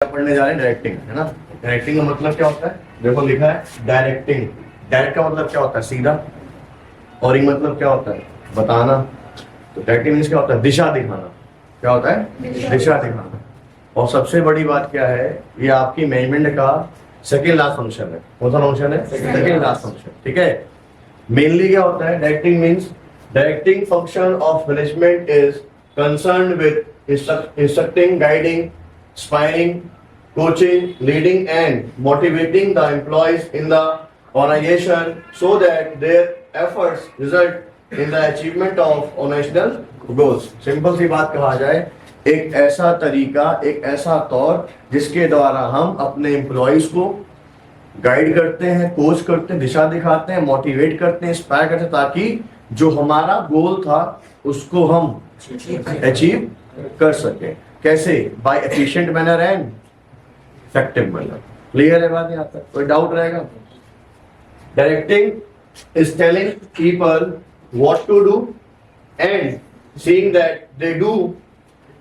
पढ़ने जा रहे हैं डायरेक्टिंग, है ना। डायरेक्टिंग का मतलब क्या होता है? देखो लिखा है डायरेक्टिंग। डायरेक्ट का मतलब क्या होता है? सीधा। और ये मतलब क्या होता है? बताना। तो डायरेक्टिंग मीन्स क्या होता है? दिशा दिखाना। क्या होता है? दिशा दिखाना। और सबसे बड़ी बात क्या है, ये आपकी मैनेजमेंट का सेकेंड लास्ट फंक्शन है। कौन सा फंक्शन है? सेकेंड लास्ट फंक्शन, ठीक है। मेनली क्या होता है directing means? Directing function of management is concern with instructing, guiding, inspiring, coaching, leading and motivating the employees in the organization so that their efforts result in the achievement of organizational goals. Simple सी बात कहा जाए, एक ऐसा तरीका, एक ऐसा तौर जिसके द्वारा हम अपने एम्प्लॉयज को गाइड करते हैं, कोच करते हैं, दिशा दिखाते हैं, मोटिवेट करते हैं, इंस्पायर करते हैं, ताकि जो हमारा गोल था उसको हम अचीव कर सकें। कैसे? By efficient manner and effective manner. Clear है बात? यहाँ तक कोई डाउट रहेगा? Directing is telling people what to do and seeing that they do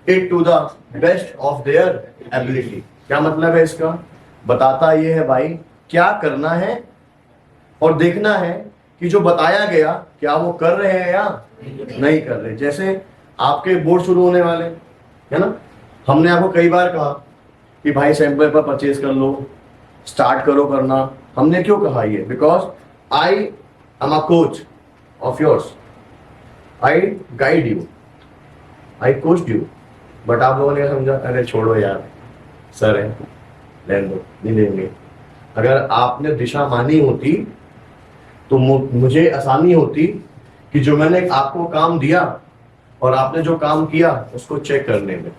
it to the best of their ability. क्या मतलब है इसका? बताता ये है भाई क्या करना है और देखना है कि जो बताया गया क्या वो कर रहे हैं या नहीं कर रहे। जैसे आपके बोर्ड शुरू होने वाले, है ना, हमने आपको कई बार कहा कि भाई सैंपल पर परचेज कर लो, स्टार्ट करो करना। हमने क्यों कहा ये? Because I am a coach of yours, I guide you, I coach you. But आप लोगों ने समझा अरे छोड़ो यार, सर है, लेने दो, नहीं लेंगे। अगर आपने दिशा मानी होती तो मुझे आसानी होती कि जो मैंने आपको काम दिया और आपने जो काम किया उसको चेक करने में।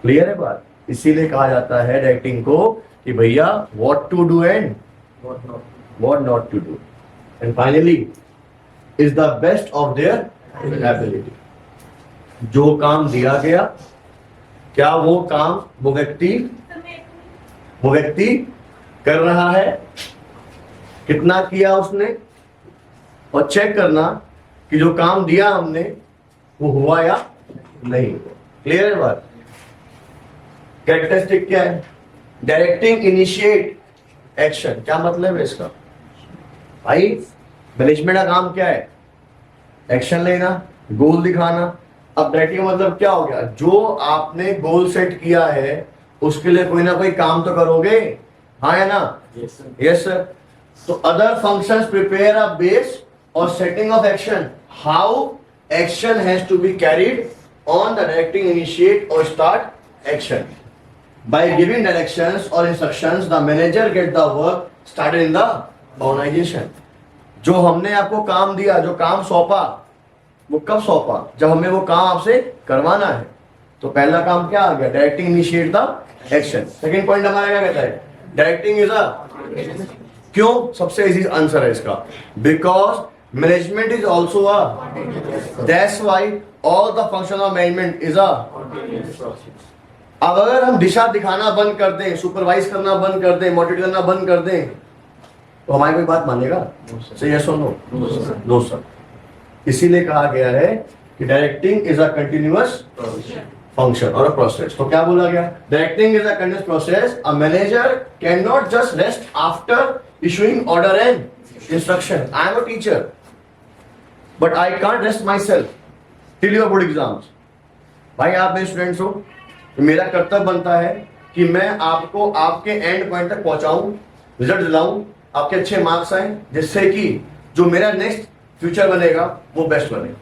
क्लियर है बात? इसीलिए कहा जाता है डायरेक्टिंग को कि भैया what to do and what not to do, and finally is the best of their ability. जो काम दिया गया, क्या वो काम वो व्यक्ति कर रहा है, कितना किया उसने, और चेक करना कि जो काम दिया हमने वो हुआ या नहीं हुआ। क्लियर है बात? कैरेक्टरिस्टिक क्या है? Directing initiate action. क्या मतलब है इसका? भाई मैनेजमेंट का काम क्या है? एक्शन लेना, गोल दिखाना। अब डायरेक्टिंग मतलब क्या हो गया? जो आपने गोल सेट किया है उसके लिए कोई ना कोई काम तो करोगे, हाँ या ना? Yes sir. तो other functions prepare a base or setting of action. How action has to be carried on the directing, initiate or start action. By giving directions or instructions, the manager get the work started in the organization. जो हमने आपको काम दिया, जो काम सौंपा, वो कब सौंपा? जब हमें वो काम आपसे करवाना है। तो पहला काम क्या आ गया? Directing initiate the action. Second point हमारा क्या कहता है? डायरेक्टिंग इज अ, क्यों? सबसे इजी आंसर है इसका, because management is also a, that's why all the function of management is a। अब अगर हम दिशा दिखाना बंद कर दें, सुपरवाइज करना बंद कर दें, मोटिवेट करना बंद कर दें, तो हमारी कोई बात मानेगा? सही है? सुनो, नो सर। इसीलिए कहा गया है कि directing is a continuous function और अ प्रोसेस। तो क्या बोला गया? Directing is a continuous process. A manager can not just rest after issuing order and instruction. I am a teacher, but I can't rest myself till your board exams. भाई आप मेरे students हो, मेरा कर्तव्य बनता है कि मैं आपको आपके एंड पॉइंट तक पहुंचाऊं, रिजल्ट दिलाऊं, आपके अच्छे मार्क्स आए, जिससे कि जो मेरा नेक्स्ट फ्यूचर बनेगा वो बेस्ट बने।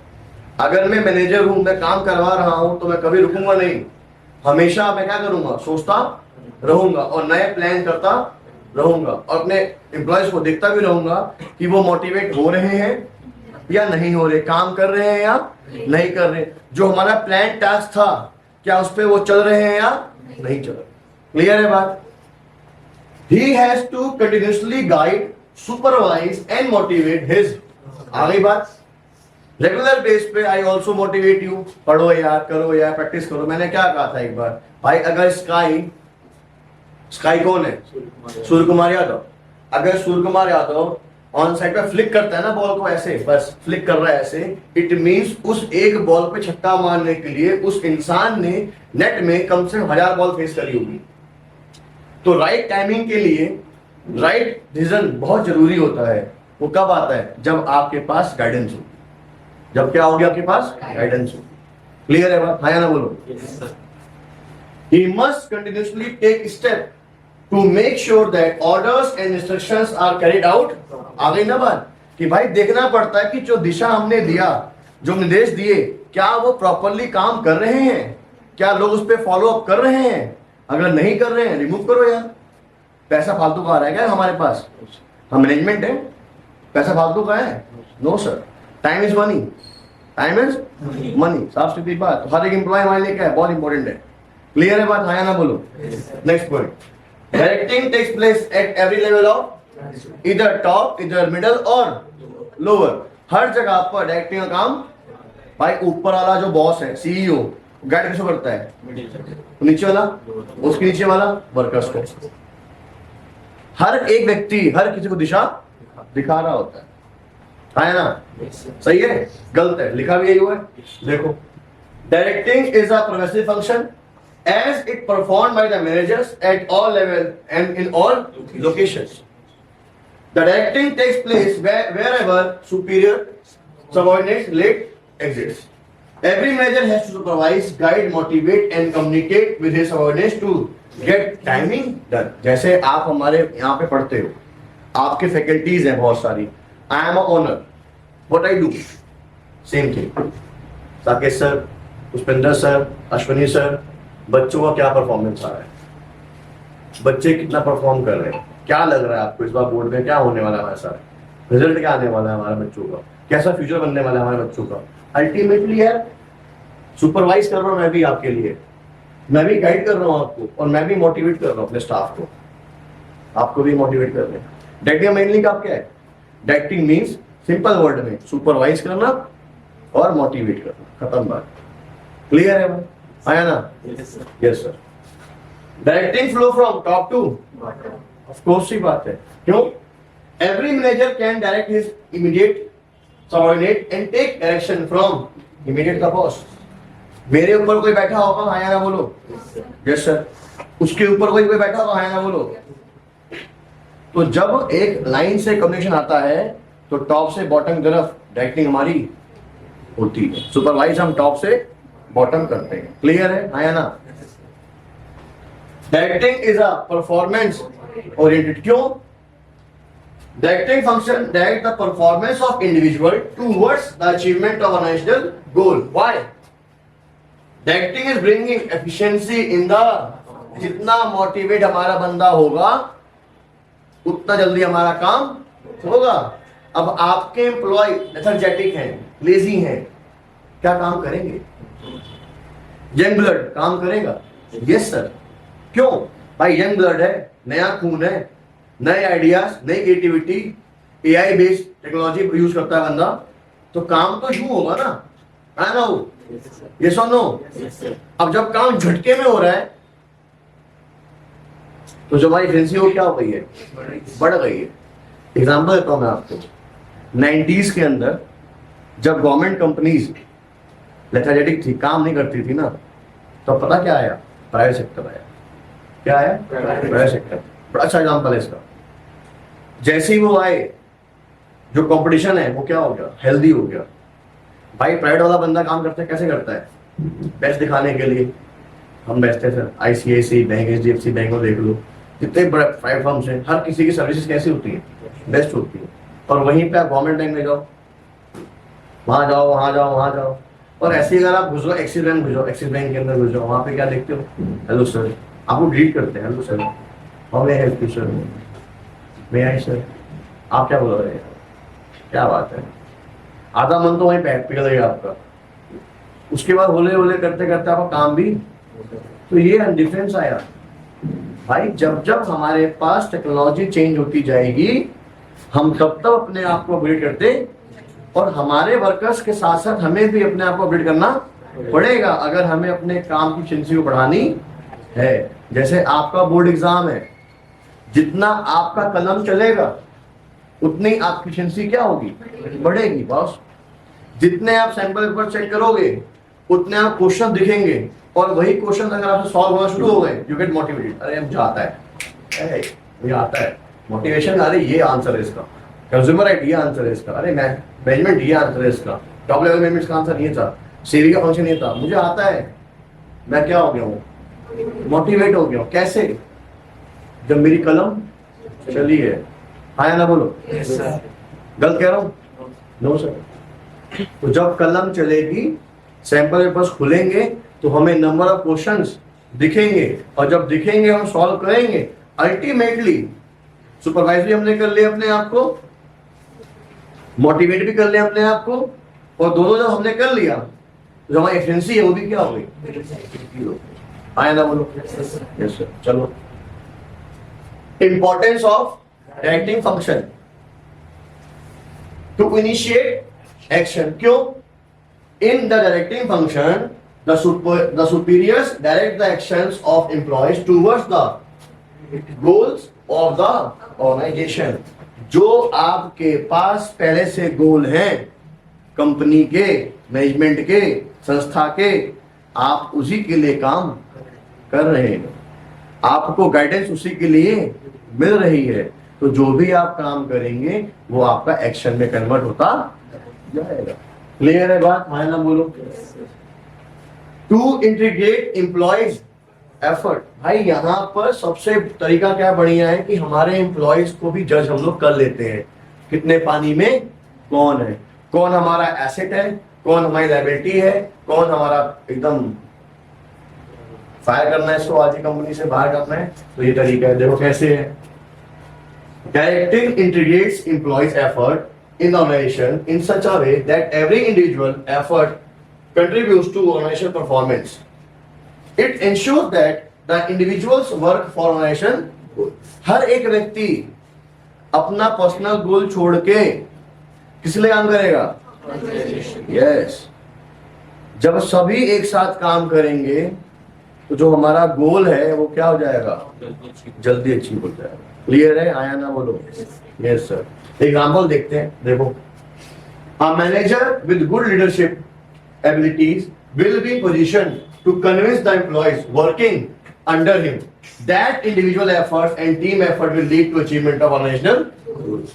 अगर मैं मैनेजर हूं, मैं काम करवा रहा हूं, तो मैं कभी रुकूंगा नहीं। हमेशा मैं क्या करूंगा? सोचता रहूंगा और नए प्लान करता रहूंगा और अपने एम्प्लॉयज को देखता भी रहूंगा कि वो मोटिवेट हो रहे हैं या नहीं हो रहे, काम कर रहे हैं या नहीं कर रहे, जो हमारा प्लान टास्क था क्या उस पे वो चल रहे हैं या नहीं चल रहे। क्लियर है बात? He has to continuously guide, supervise and motivate his, आ गई बात? रेगुलर बेस पे आई ऑल्सो मोटिवेट यू, पढ़ो यार, करो यार, प्रैक्टिस करो। मैंने क्या कहा था एक बार भाई, अगर स्काई कौन है? सूर्य कुमार यादव। अगर सूर्य कुमार यादव ऑन साइड पे फ्लिक करता है ना बॉल को, ऐसे बस फ्लिक कर रहा है ऐसे, इट मींस उस एक बॉल पे छक्का मारने के लिए उस इंसान ने नेट में कम से कम 1000 बॉल फेस करी होगी। तो राइट टाइमिंग के लिए राइट डिसीजन बहुत जरूरी होता है। वो कब आता है? जब आपके पास गाइडेंस हो। जब क्या होगी? आपके पास गाइडेंस हो। क्लियर है बात? हाँ या ना बोलो। He must continuously take step to make sure that orders and instructions are carried out। आ गई ना बात कि भाई देखना पड़ता है कि जो दिशा हमने दिया, जो निर्देश दिए, क्या वो प्रॉपरली काम कर रहे हैं, क्या लोग उस पर फॉलो अप कर रहे हैं। अगर नहीं कर रहे हैं रिमूव करो यार। पैसा फालतू का आ रहा है क्या हमारे पास? हम मैनेजमेंट है, पैसा फालतू का है? No sir, time is money, time is money. साफ सीधी बात। हर एक एम्प्लॉय हमारे लिए क्या है? बहुत इंपॉर्टेंट है। क्लियर है बात? हाँ या ना बोलो। Next point, directing takes place at every level of इधर टॉप, इधर मिडल और लोअर। हर जगह पर डायरेक्टिंग का काम भाई ऊपर वाला जो बॉस है, सीईओ, गाइड किसको करता है? नीचे वाला, उसके नीचे वाला वर्कर्स को। हर एक व्यक्ति हर किसी को दिशा दिखा रहा होता है ना? सही है? गलत है? लिखा भी यही हुआ है, देखो। Directing is a progressive function as it performed by the managers at all levels and in all locations. The directing takes place wherever superior subordinates lead exists. Every manager has to supervise, guide, motivate and communicate with his subordinates to get timing done. जैसे आप हमारे यहाँ पे पढ़ते हो, आपके faculties हैं बहुत सारी। I am a owner. What I do? Same thing. Sakesh sir, Pushpendra sir, Ashwini sir, बच्चों का क्या परफॉर्मेंस आ रहा है, बच्चे कितना परफॉर्म कर रहे हैं, क्या लग रहा है आपको इस बार बोर्ड में क्या होने वाला है हमारे साथ, रिजल्ट क्या आने वाला है हमारे बच्चों का, कैसा फ्यूचर बनने वाला है हमारे बच्चों का। अल्टीमेटली यार सुपरवाइज कर रहा हूँ मैं भी आपके लिए, मैं भी गाइड कर रहा हूँ आपको, और मैं भी मोटिवेट कर रहा हूँ अपने स्टाफ को, आपको भी मोटिवेट कर रहे हैं। डायरेक्टिंग मेनली का क्या है? डायरेक्टिंग मीन्स सिंपल वर्ड में सुपरवाइज करना और मोटिवेट करना, खत्म बात। क्लियर है भाई? आया ना? Yes sir. Directing flow from top to, of course ही बात है। क्यों? Every manager can direct his immediate subordinate and take direction from immediate का बॉस। मेरे ऊपर कोई बैठा होगा, हाँ या ना बोलो। Yes sir. उसके ऊपर कोई बैठा होगा, हाँ या ना बोलो। तो जब एक लाइन से कम्युनिकेशन आता है तो टॉप से बॉटम तरफ डायरेक्टिंग हमारी होती है। सुपरवाइज हम टॉप से बॉटम करते हैं। क्लियर है? हाँ या ना? Directing is a performance oriented. क्यों? Directing function direct the performance of individual towards the achievement of a national goal. Why? Directing is bringing efficiency in the, जितना मोटिवेट हमारा बंदा होगा उतना जल्दी हमारा काम होगा। अब आपके एम्प्लॉय लेथार्जिक हैं, लेजी हैं, क्या काम करेंगे? यंग ब्लड काम करेगा? Yes sir. क्यों भाई? यंग ब्लड है, नया खून है, नए आइडियाज, नई creativity, AI based technology use करता है बंदा, तो काम तो यूं होगा ना, है ना? वो यस और नो? अब जब काम झटके में हो रहा है तो जो हमारी एफिशिएंसी वो क्या हो गई है? बढ़ गई है। एग्जाम्पल देता हूं मैं आपको। 90s के अंदर जब गवर्नमेंट कंपनीज लेथार्जिक थी, काम नहीं करती थी ना, तो पता क्या आया? प्राइवेट सेक्टर आया। क्या आया? Private sector. बड़ा अच्छा एग्जाम्पल है इसका। जैसे ही वो आए, जो कंपटीशन है वो क्या हो गया? हेल्दी हो गया। भाई प्राइवेट वाला बंदा काम करता है, कैसे करता है? बेस्ट दिखाने के लिए। हम बेस्ट है sir, ICICI bank, HDFC bank को देख लो, जितने बड़े प्राइवेट फर्म्स हैं, हर किसी की सर्विसेज कैसी होती है? बेस्ट होती है। और वहीं पे आप गवर्नमेंट बैंक में जाओ, वहां जाओ, वहां जाओ, वहां जाओ, और ऐसे ही अगर आप घुस जाओ एक्सिस बैंक, घुस जाओ एक्सिस बैंक के अंदर, घुस जाओ, वहां पे क्या देखते हो? Hello sir. आपको ग्रीट करते हैं, hello sir, how may I help you sir, may I sir. आप क्या बोल रहे हैं? क्या बात है? आधा मन तो वहीं पिघल गया आपका। उसके बाद होले होले करते करते आपका काम भी। तो ये डिफरेंस आया भाई। जब जब हमारे पास टेक्नोलॉजी चेंज होती जाएगी, हम तब तब अपने आप को अपग्रेड करते, और हमारे वर्कर्स के साथ साथ हमें भी अपने आप को अपडेट करना पड़ेगा अगर हमें अपने काम की एफिशिएंसी को बढ़ानी है। जैसे आपका बोर्ड एग्जाम है, जितना आपका कलम चलेगा उतनी आपकी एफिशिएंसी क्या होगी, बढ़ेगी बॉस। जितने आप सैंपल पेपर चेक करोगे उतने आप क्वेश्चन दिखेंगे, और वही क्वेश्चन अगर आपसे सॉल्व होना शुरू हो गए, यू गेट मोटिवेटेड। अरे मुझे आता है, मुझे आता है, मोटिवेशन। अरे ये आंसर है इसका, कंज्यूमर राइट ये आंसर है इसका, अरे मैनेजमेंट ये आंसर है इसका, टॉप लेवल मैनेजमेंट का आंसर ये था, सीवी का फंक्शन ये था, मुझे आता है। मैं क्या हो गया हूँ, मोटिवेट हो गया हूँ। कैसे? जब मेरी कलम चली है। हाँ या ना बोलो? गलत कह रहा हूँ? No sir. तो जब कलम चलेगी, सैंपल पेपर्स खुलेंगे, तो हमें नंबर ऑफ क्वेश्चंस दिखेंगे, और जब दिखेंगे हम सॉल्व करेंगे। अल्टीमेटली सुपरवाइज भी हमने कर लिया अपने आप को, मोटिवेट भी कर लिया अपने आप को, और दोनों जब हमने कर लिया तो जो हमारी एफिशिएंसी है वो भी क्या हो गई। आया ना बोलो? Yes sir. चलो, importance of directing function to initiate action. क्यों? In the directing function the superiors direct the actions of employees towards the goals of the organization। जो आपके पास पहले से गोल हैं कंपनी के, मैनेजमेंट के, संस्था के, आप उसी के लिए काम कर रहे हैं, आपको गाइडेंस उसी के लिए मिल रही है, तो जो भी आप काम करेंगे वो आपका एक्शन में कन्वर्ट होता जाएगा। क्लियर है बात? हाँ ना बोलो? To integrate employees effort. भाई यहाँ पर सबसे तरीका क्या बढ़िया है कि हमारे एम्प्लॉयज को भी जज हम लोग कर लेते हैं, कितने पानी में कौन है, कौन हमारा एसेट है, कौन हमारी लायबिलिटी है, कौन हमारा एकदम फायर करना है इसको, आज ही कंपनी से बाहर करना है। तो ये तरीका है, देखो कैसे है। Directing integrates employees effort in organization in such a way that every individual effort contributes to organizational performance. It ensures that the individual's work for organization, हर एक व्यक्ति अपना पर्सनल गोल छोड़ के किस लिए काम करेगा? यस। जब सभी एक साथ काम करेंगे तो जो हमारा गोल है वो क्या हो जाएगा? जल्दी अचीव हो जाएगा। क्लियर है? आया ना बोलो? Yes sir. एग्जाम्पल देखते हैं, देखो। A manager with good leadership abilities will be positioned to convince the employees working under him that individual efforts and team effort will lead to achievement of organizational goals।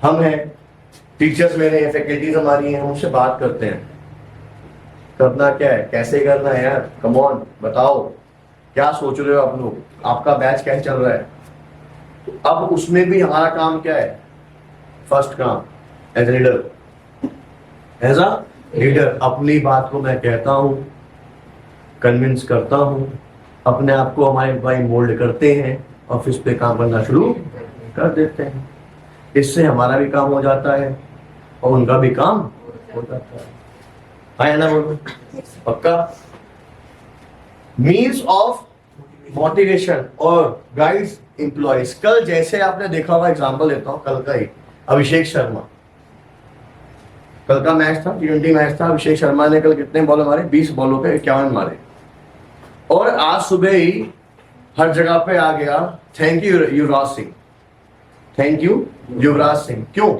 हम हैं teachers, मेरे faculties हमारी हैं, हम उनसे बात करते हैं, करना क्या है, कैसे करना है यार, कम ऑन बताओ, क्या सोच रहे हो आप लोग, आपका बैच कैसे चल रहा है। तो अब उसमें भी हमारा काम क्या है? फर्स्ट काम as leader, as a leader अपनी बात को मैं कहता हूं, कन्विंस करता हूं, अपने आप को हमारे भाई मोल्ड करते हैं, ऑफिस पे काम करना शुरू कर देते हैं। इससे हमारा भी काम हो जाता है और उनका भी काम हो जाता है। ना बोलो? पक्का? मीन्स ऑफ मोटिवेशन और गाइड्स एम्प्लॉयज। कल जैसे आपने देखा होगा, एग्जाम्पल देता हूं, कल का ही अभिषेक शर्मा, कल का मैच था, T20 मैच था। अभिषेक शर्मा ने कल कितने बॉल मारे? 20 बॉलों पे 51 मारे, और आज सुबह ही हर जगह पे आ गया thank you Yuvraj Singh, thank you Yuvraj Singh. क्यों?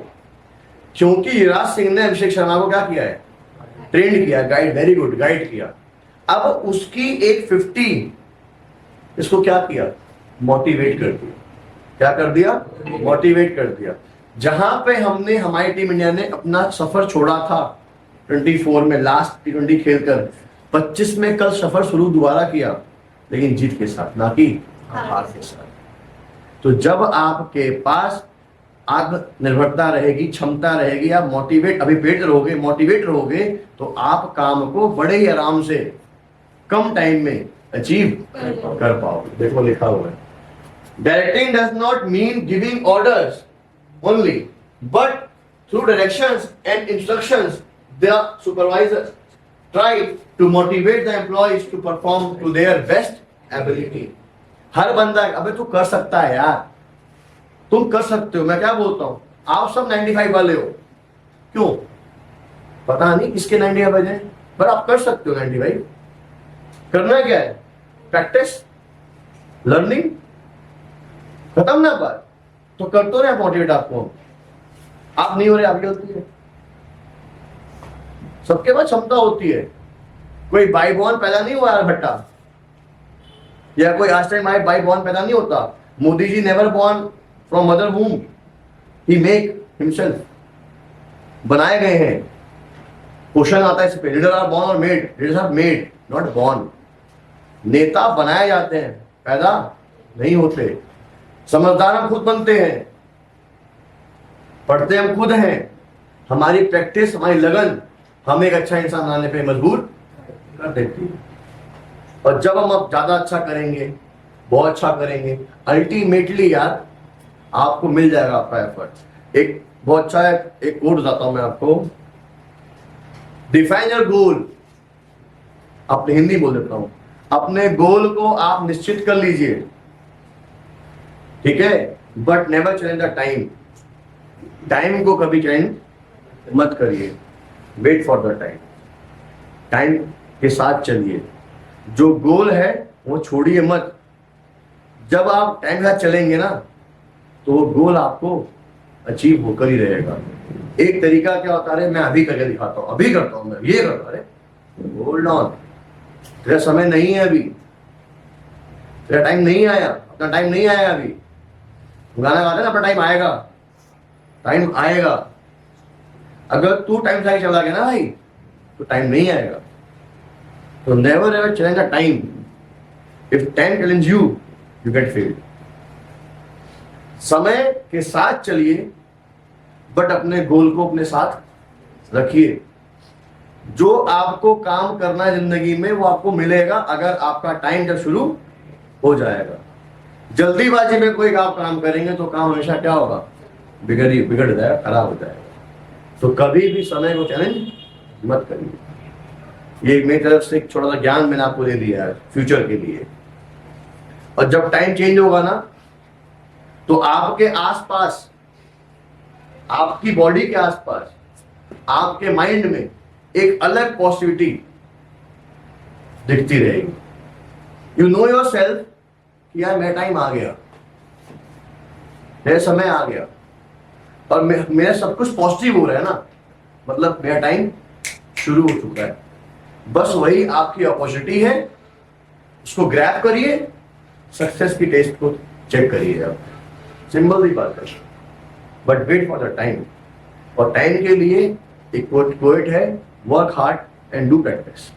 क्योंकि युवराज सिंह ने अभिषेक शर्मा को क्या किया है? ट्रेंड किया, गाइड, वेरी गुड गाइड किया। अब उसकी एक 50 इसको क्या किया? मोटिवेट कर दिया। क्या कर दिया? मोटिवेट कर दिया। जहां पे हमने, हमारी टीम इंडिया ने अपना सफर छोड़ा था 24 में लास्ट T20 खेलकर, 25 में कल सफर शुरू दोबारा किया, लेकिन जीत के साथ, ना कि हार के साथ। तो जब आपके पास आत्मनिर्भरता रहेगी, क्षमता रहेगी, आप मोटिवेट, अभी पेट रहोगे, मोटिवेट रहोगे, तो आप काम को बड़े ही आराम से कम टाइम में अचीव कर पाओगे। देखो लिखा हुआ है, directing does not mean giving orders only, but through directions and instructions the supervisors try to motivate the employees to perform to their best ability। हर बंदा, अबे तू कर सकता है यार, तुम कर सकते हो, मैं क्या बोलता हूं, आप सब 95 वाले हो, क्यों पता नहीं किसके 95 बजे, पर आप कर सकते हो 95। करना क्या है? प्रैक्टिस, लर्निंग, खत्म ना बात। तो कर तो रहे मोटिवेट आपको, आप नहीं हो रहे, आपकी गलती है। सबके पास क्षमता होती है। कोई बाई बॉर्न पैदा नहीं हुआ भट्टा, या कोई आज टाइम आए बाई बॉर्न पैदा नहीं होता। Modi ji never born from mother womb, he make himself, बनाए गए हैं। क्वेश्चन आता है इस पे, leader are born or made, leaders are made not born. नेता बनाए जाते हैं, पैदा नहीं होते। समझदार हम खुद बनते हैं, पढ़ते हम खुद हैं। हमारी प्रैक्टिस, हमारी लगन हम एक अच्छा इंसान बनाने पे मजबूर कर देती है। और जब हम अब ज्यादा अच्छा करेंगे, बहुत अच्छा करेंगे, अल्टीमेटली यार आपको मिल जाएगा आपका एफर्ट। एक बहुत अच्छा है, एक कोड बताता हूं मैं आपको। डिफाइन योर गोल, अपने हिंदी बोल देता हूं, अपने गोल को आप निश्चित कर लीजिए, ठीक है, but never change the time. Time को कभी चेंज मत करिए, wait for the time, time के साथ चलिए। जो गोल है वो छोड़िए मत। जब आप टाइम के साथ चलेंगे ना तो वो गोल आपको अचीव होकर ही रहेगा। एक तरीका क्या होता है, मैं अभी करके दिखाता हूं, अभी करता हूं, मैं ये करता, अरे होल्ड ऑन, तेरा समय नहीं है अभी, तेरा टाइम नहीं आया, अपना टाइम नहीं आया अभी। गाना गाते ना, अपना टाइम आएगा, टाइम आएगा। अगर तू टाइम से चला गया ना भाई तो टाइम नहीं आएगा। तो never ever challenge the time. If time challenge you, you get failed. समय के साथ चलिए, बट अपने गोल को अपने साथ रखिए। जो आपको काम करना है जिंदगी में वो आपको मिलेगा, अगर आपका टाइम जब शुरू हो जाएगा। जल्दीबाजी में कोई आप काम करेंगे तो काम हमेशा क्या होगा, बिगड़ जाएगा, खराब हो जाएगा। तो कभी भी समय को चैलेंज मत करिए। ये मेरी तरफ से एक छोटा सा ज्ञान मैंने आपको दे दिया है फ्यूचर के लिए। और जब टाइम चेंज होगा ना तो आपके आसपास, आपकी बॉडी के आसपास, आपके माइंड में एक अलग पॉजिटिविटी दिखती रहेगी। यू नो योर सेल्फ कि यार मेरा टाइम आ गया, मेरा समय आ गया, और मेरा सब कुछ पॉजिटिव हो रहा है ना, मतलब मेरा टाइम शुरू हो चुका है। बस वही आपकी अपॉर्चुनिटी है, उसको ग्रैब करिए, सक्सेस की टेस्ट को चेक करिए। आप सिंपल सी बात है, but wait for the time. और टाइम के लिए एक कोट है, work hard and do practice.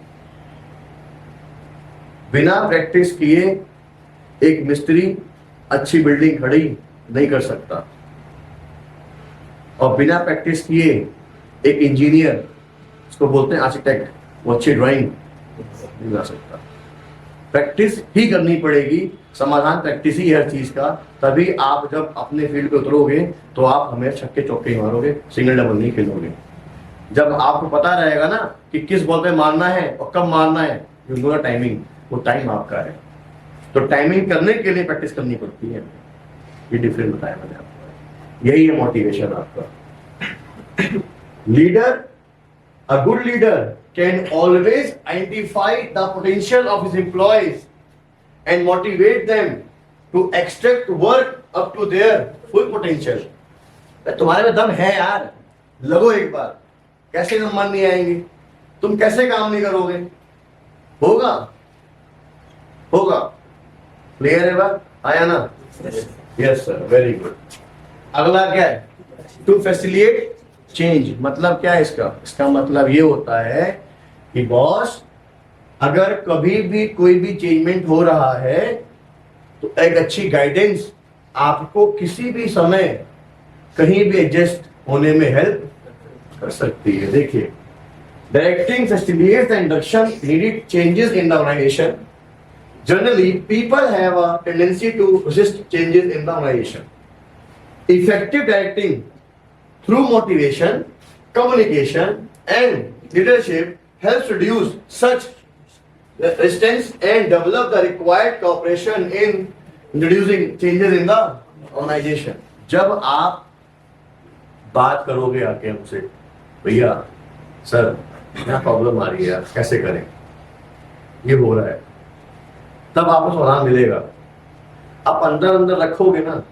बिना प्रैक्टिस किए एक मिस्त्री अच्छी बिल्डिंग खड़ी नहीं कर सकता, और बिना प्रैक्टिस किए एक इंजीनियर, उसको बोलते हैं आर्किटेक्ट, वो अच्छी ड्राइंग नहीं बना सकता। प्रैक्टिस ही करनी पड़ेगी, समाधान प्रैक्टिस ही हर चीज का। तभी आप जब अपने फील्ड पे उतरोगे तो आप हमें छक्के चौके ही मारोगे, सिंगल डबल नहीं खेलोगे। जब आपको पता रहेगा ना कि किस बॉल पे मारना है और कब मारना है, यू नो द टाइमिंग, वो टाइम आपका है। तो टाइमिंग करने के लिए प्रैक्टिस करनी पड़ती है। ये डिफरेंस बताया मैंने आपको, यही है मोटिवेशन आपका। Leader, a good leader can always identify the potential of his employees and motivate them to extract work up to their full potential. तुम्हारे में दम है यार, लगो एक बार। कैसे नंबर नहीं आएंगे, तुम कैसे काम नहीं करोगे, होगा होगा। क्लियर है बात, आया ना? Yes sir, very good. अगला क्या है, टू फैसिलिटेट चेंज। मतलब क्या है इसका? इसका मतलब ये होता है कि बॉस, अगर कभी भी कोई भी चेंजमेंट हो रहा है तो एक अच्छी गाइडेंस आपको किसी भी समय कहीं भी एडजस्ट होने में हेल्प कर सकती है। देखिए, directing facilitates the induction needed changes in the organization. Generally people have a tendency to resist changes in the organization. Effective directing through motivation, communication and leadership helps reduce such resistance and develop the required cooperation in introducing changes in the organization. जब आप बात करोगे आके हमसे, भैया sir क्या problem आ रही है यार, कैसे करें, ये हो रहा है, तब आपको समाधान मिलेगा। आप अंदर अंदर रखोगे ना,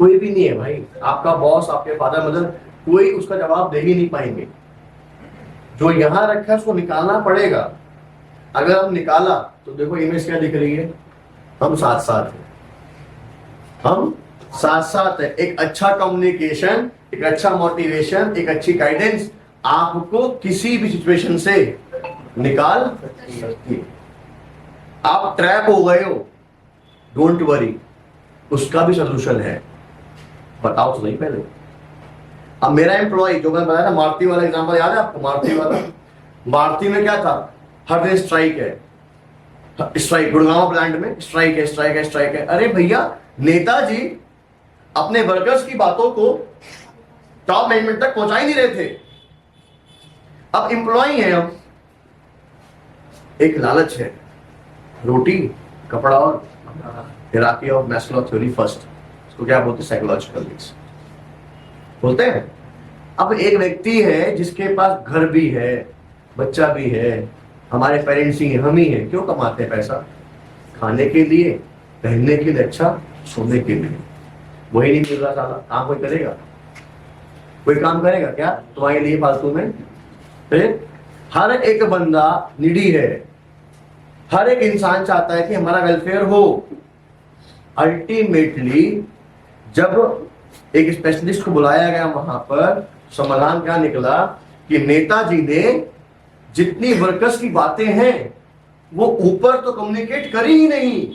कोई भी नहीं है भाई, आपका बॉस, आपके फादर मदर, कोई उसका जवाब दे ही नहीं पाएंगे। जो यहां रखा है उसको निकालना पड़ेगा। अगर हम निकाला तो देखो इमेज क्या दिख रही है, हम साथ साथ हैं, हम साथ साथ है। एक अच्छा कम्युनिकेशन, एक अच्छा मोटिवेशन, एक अच्छी गाइडेंस आपको किसी भी सिचुएशन से निकाल सकती है। आप ट्रैप हो गए हो, डोंट वरी, उसका भी सोल्यूशन है। बताओ तो नहीं पहले। अब मेरा एम्प्लॉय जो मैं बताया था, मारुति वाला एग्जांपल याद है आपको? मारुति वाला, मारुति में क्या था, हर दिन स्ट्राइक है, स्ट्राइक, गुड़गांव प्लांट में स्ट्राइक है, स्ट्राइक है, स्ट्राइक है। अरे भैया, नेताजी अपने वर्कर्स की बातों को टॉप मैनेजमेंट तक पहुंचा ही नहीं रहे थे। अब एम्प्लॉय है, हम एक लालच है, रोटी कपड़ा और हिराकी ऑफ मैस्लो थ्योरी फर्स्ट, इसको क्या बोलते हैं, साइकोलॉजिकल नीड्स बोलते हैं। अब एक व्यक्ति है जिसके पास घर भी है, बच्चा भी है, हमारे पेरेंट्स ही हैं, हम ही हैं, क्यों कमाते हैं पैसा? खाने के लिए, पहनने के लिए, अच्छा सोने के लिए। वही नहीं मिल रहा साला, काम कोई करेगा? कोई काम करेगा क्या तुम्हारे लिए फालतू में? फिर हर एक बंदा निडी है, हर एक इंसान चाहता है कि हमारा वेलफेयर हो। अल्टीमेटली जब एक स्पेशलिस्ट को बुलाया गया वहां पर, समाधान क्या निकला कि नेताजी ने जितनी वर्कर्स की बातें हैं वो ऊपर तो कम्युनिकेट करी ही नहीं,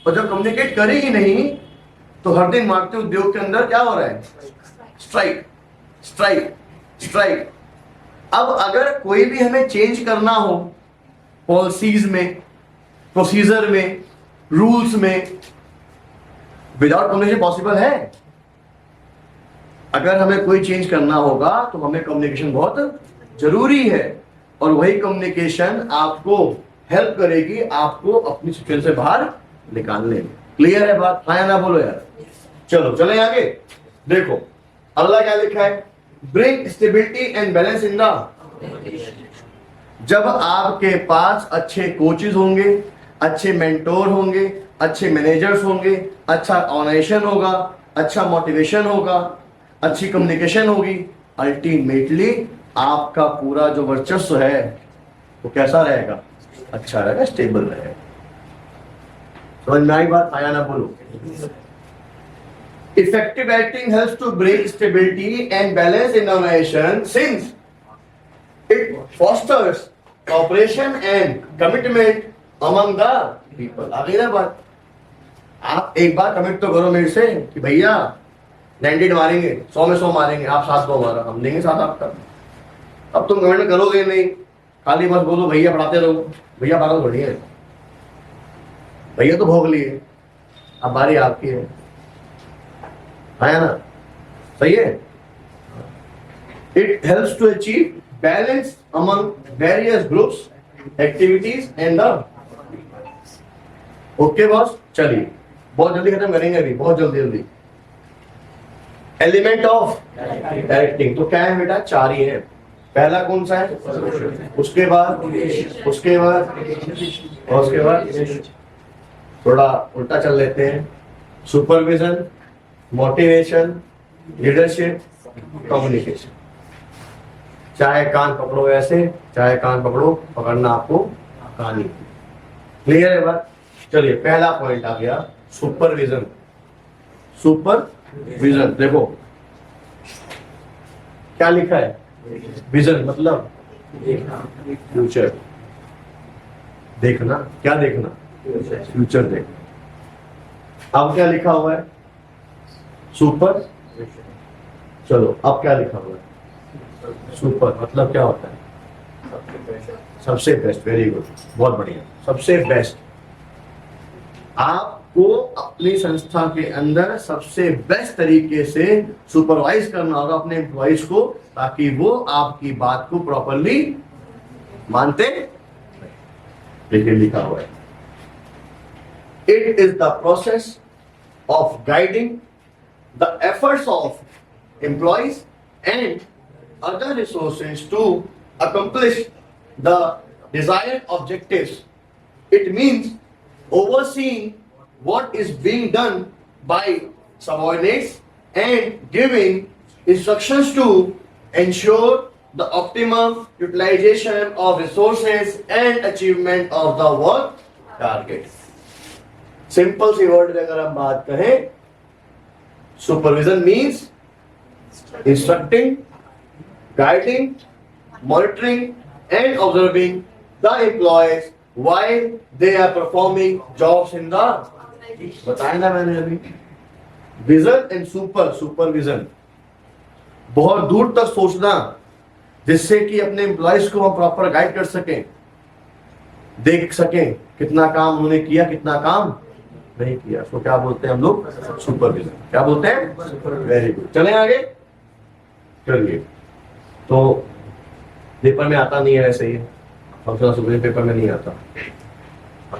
और जब कम्युनिकेट करी ही नहीं तो हर दिन मारुति उद्योग के अंदर क्या हो रहा है, स्ट्राइक, स्ट्राइक, स्ट्राइक। अब अगर कोई भी हमें चेंज करना हो पॉलिसीज में, प्रोसीजर में, रूल्स में, विदाउट कम्युनिकेशन पॉसिबल है? अगर हमें कोई चेंज करना होगा तो हमें कम्युनिकेशन बहुत जरूरी है, और वही कम्युनिकेशन आपको हेल्प करेगी आपको अपनी सिचुएशन से बाहर निकालने में। क्लियर है बात? हाँ या ना बोलो यार। चलो चले आगे। देखो अल्लाह क्या लिखा है, bring stability and balance in the. जब आपके पास अच्छे कोचेज होंगे, अच्छे मेंटोर होंगे, अच्छे मैनेजर्स होंगे, अच्छा ऑर्गेनाइजेशन होगा, अच्छा मोटिवेशन होगा, अच्छी कम्युनिकेशन होगी, अल्टीमेटली आपका पूरा जो वर्चस्व है वो कैसा रहेगा, अच्छा रहेगा, स्टेबल रहेगा। समझ में आई बात? आया ना बोलो। Effective acting helps to bring stability and balance in the nation since it fosters cooperation and commitment among the people। आ गई ना बात? आप एक बार कमिट तो करो मेरे से कि भैया 90 मारेंगे, 100 में 100 मारेंगे, आप साथ दो हमारा, हम देंगे साथ आपका। अब तुम कमेंट करोगे नहीं, खाली बस बोलो भैया पढ़ाते रहो, भैया पागल थोड़ी है, भैया तो भोग लिए, अब बारी आपकी है। है ना? सही है। It helps to achieve balance among various groups, activities and the. Okay boss, चलिए बहुत जल्दी खत्म करेंगे अभी, बहुत जल्दी जल्दी। एलिमेंट ऑफ डायरेक्टिंग तो क्या है बेटा? 4 ही है। पहला कौन सा है? उसके बाद उसके बाद थोड़ा उल्टा चल लेते हैं, सुपरविजन, मोटिवेशन, लीडरशिप, कम्युनिकेशन। चाहे कान पकड़ो ऐसे, चाहे कान पकड़ो, पकड़ना आपको कहानी। क्लियर है बात? चलिए पहला पॉइंट आ गया, सुपरविजन। सुपरविजन देखो क्या लिखा है, विजन मतलब फ्यूचर देखना। क्या देखना? फ्यूचर देखना। अब क्या लिखा हुआ है? सुपर। चलो अब क्या लिखा हुआ है? सुपर मतलब क्या होता है? सबसे बेस्ट। वेरी गुड, बहुत बढ़िया, सबसे बेस्ट। आपको अपनी संस्था के अंदर सबसे बेस्ट तरीके से सुपरवाइज करना होगा अपने एम्प्लॉइज को, ताकि वो आपकी बात को प्रॉपरली मानते। लेकिन लिखा हुआ है, it is the process of guiding the efforts of employees and other resources to accomplish the desired objectives. It means overseeing what is being done by subordinates and giving instructions to ensure the optimum utilization of resources and achievement of the work target. Simple सी word में अगर हम बात करें, supervision means instructing, guiding, monitoring and observing the employees while they are performing jobs in the, बताया ना मैंने अभी, विजन एंड सुपरविजन, बहुत दूर तक सोचना जिससे कि अपने एम्प्लॉयज को हम प्रॉपर गाइड कर सकें, देख सकें कितना काम उन्होंने किया, कितना काम नहीं किया। उसको क्या बोलते हैं हम लोग? सुपरविजन। क्या बोलते हैं? Very good. चलें आगे, चलिए। तो पेपर में आता नहीं है वैसे ही, फंक्शनल सुपरविजन पेपर में नहीं आता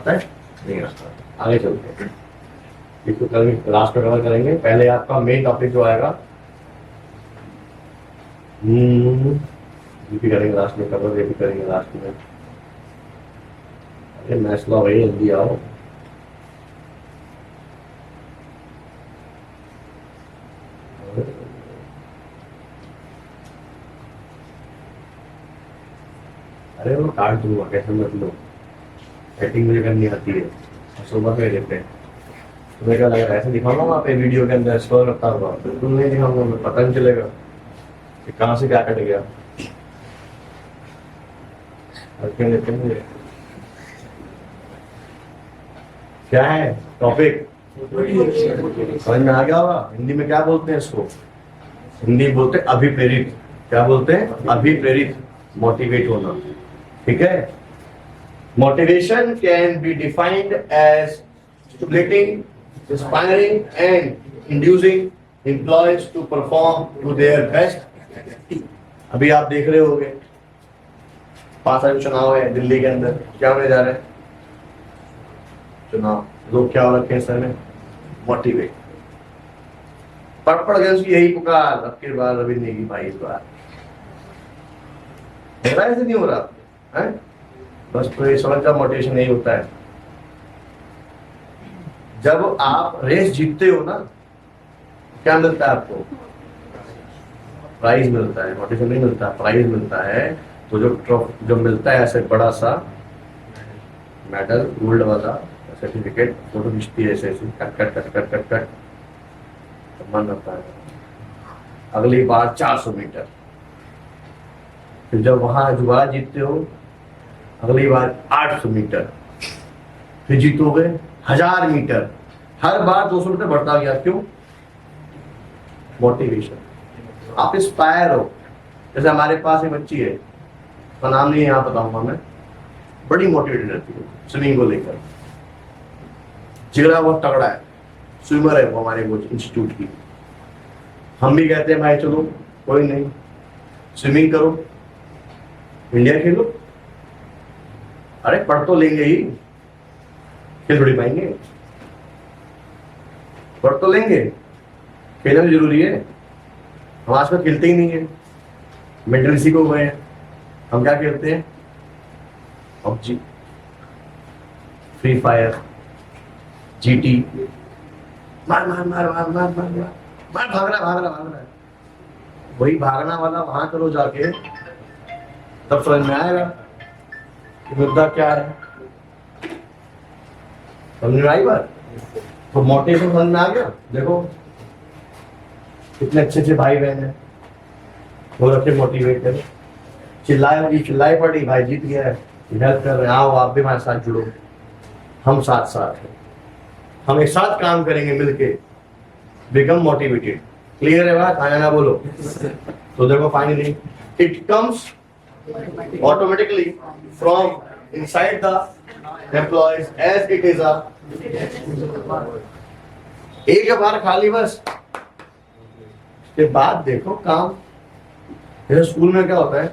है? नहीं आता। आगे चलते हैं, इसको कल लास्ट में कवर करेंगे। पहले आपका मेन टॉपिक जो आएगा ये भी करेंगे लास्ट में कवर, ये भी करेंगे लास्ट में। अरे मैसला भाई जल्दी आओ। अरे वो काट दूंगा, कैसे मत लो, सेटिंग मुझे करनी आती है, सुबह पे देते हैं। तुम्हें क्या लगा ऐसे दिखाऊंगा वहाँ पे वीडियो के अंदर स्क्रॉल करता हुआ? बिल्कुल नहीं दिखाऊंगा मैं, पता नहीं चलेगा कि कहाँ से क्या कट गया। क्या है टॉपिक? समझ में आ गया होगा। हिंदी में क्या बोलते हैं इसको? हिंदी बोलते हैं अभिप्रेरित। क्या बोलते हैं? अभिप्रेरित, मोटिवेट होना। ठीक है। Motivation can be defined as stimulating, inspiring and inducing employees to perform to their best. अभी आप देख रहे होंगे 5 साल चुनाव है दिल्ली के अंदर, क्या होने जा रहे हैं? चुनाव। लोग क्या हो रखे हैं सर में? मोटिवेट। पढ़ गए उसकी यही पुकार, अब की बार अभी नहीं भाई, इस बार हो रहा है, ऐसे नहीं हो रहा है? बस तो ये समझ का मोटिवेशन नहीं होता है। जब आप रेस जीतते हो ना, क्या मिलता है आपको? प्राइज मिलता है। मोटिवेशन नहीं मिलता, प्राइज मिलता है। तो जो मिलता है ऐसे बड़ा सा मेडल, गोल्ड वाला सर्टिफिकेट, फोटो खींचती है ऐसे ऐसे, cut cut cut cut cut cut, तो मन होता है अगली बार 400 मीटर। फिर जब वहां दोबारा जीतते हो, अगली बार 800 मीटर, फिर जीतोगे 1000 मीटर, हर बार 200 मीटर बढ़ता गया। क्यों? मोटिवेशन। आप इंस्पायर हो। जैसे हमारे पास एक बच्ची है, उसका नाम नहीं यहाँ बताऊंगा मैं, बड़ी मोटिवेटेड रहती है स्विमिंग को लेकर, जिगरा बहुत तगड़ा है, स्विमर है वो हमारे वो इंस्टीट्यूट की। हम भी कहते हैं भाई चलो कोई नहीं, स्विमिंग करो, इंडिया खेलो। अरे पढ़ तो लेंगे ही, खेल थोड़ी पाएंगे। पढ़ तो लेंगे, खेलना भी जरूरी है। हम आजकल खेलते ही नहीं है, मेंटल इसी को गए हैं। हम क्या खेलते हैं? पबजी, फ्री फायर, जीटी, मार मार मार मार मार मार मार मार, भागना। वही भागना वाला वहां करो जाके, तब समझ में आएगा कि मुद्दा क्या है। समझ में आई बात? तो मोटिवेशन समझ में आ गया। देखो कितने अच्छे अच्छे भाई बहन है, वो रखे मोटिवेटेड। चिल्लाई पड़ी, भाई जीत गया है, हेल्प कर रहे हैं, आओ आप भी हमारे साथ जुड़ो, हम साथ साथ हैं, हम एक साथ काम करेंगे मिलके, बिकम मोटिवेटेड। क्लियर है बात? आया ना बोलो। तो देखो finally it comes automatically from inside the employees as it is a एक बार खाली बस। के बाद देखो काम। जैसे स्कूल में क्या होता है,